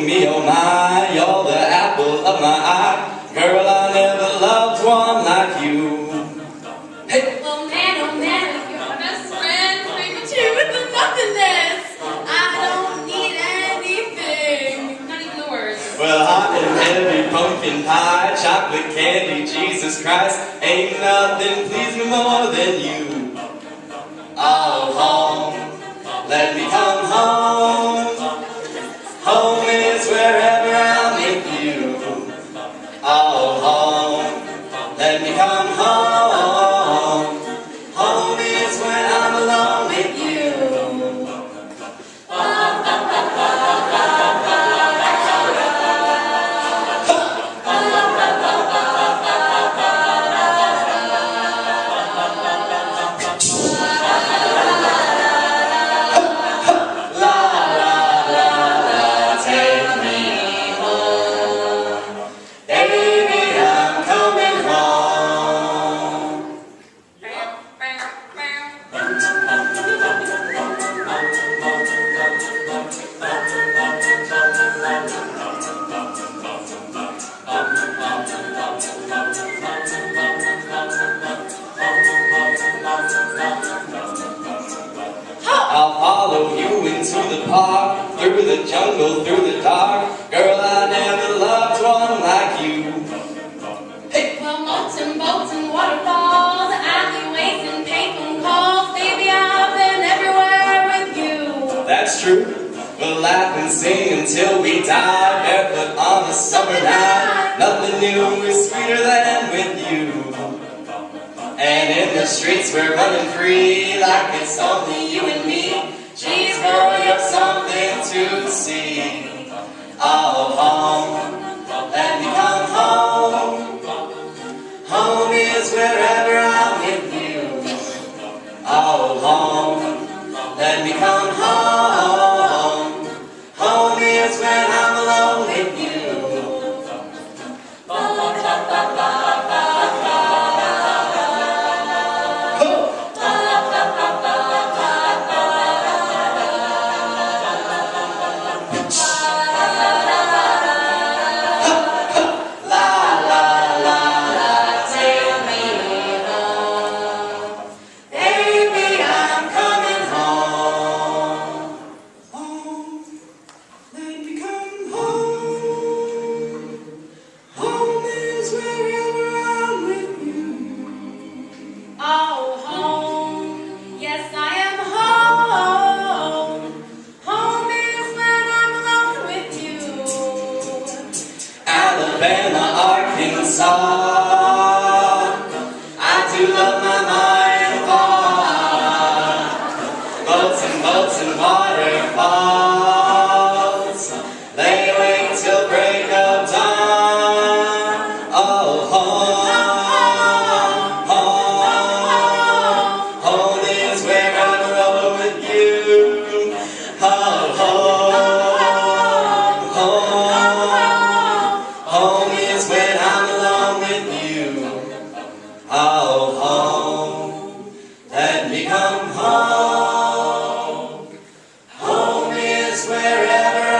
me, oh my, you're the apple of my eye. Girl, I never loved one like you. Hey! Well, man, oh man, if you're my best friend, bring me to with the nothingness. I don't need anything. Not even the words. Well, hot and heavy pumpkin pie, chocolate candy, Jesus Christ, ain't nothing please me more than you. Oh, home, let me come home. Home is wherever I'm with you. Oh, home, let me come home. Home is when I'm alone with you. I'll follow you into the park, through the jungle, through the dark. Girl, I never loved one like you. Hey! Well, molten boats and waterfalls, alleyways and payphone calls. Baby, I've been everywhere with you. That's true. We'll laugh and sing until we die, barefoot on a summer night. Nothing new is sweeter than with you. And in the streets we're running free, like it's only you and me. Geez, girl, you're something to see. Oh, home, let me come home. Home is wherever I'm with you. Oh, home, let me come home. Home is when I'm alone with you. Alabama, Arkansas, I do love my mine bar. Boats and waterfalls, lay awake till break of dawn. Oh, home is where I'm alone with you. Oh, home is when I'm alone with you. Oh, home, let me come home. Home is wherever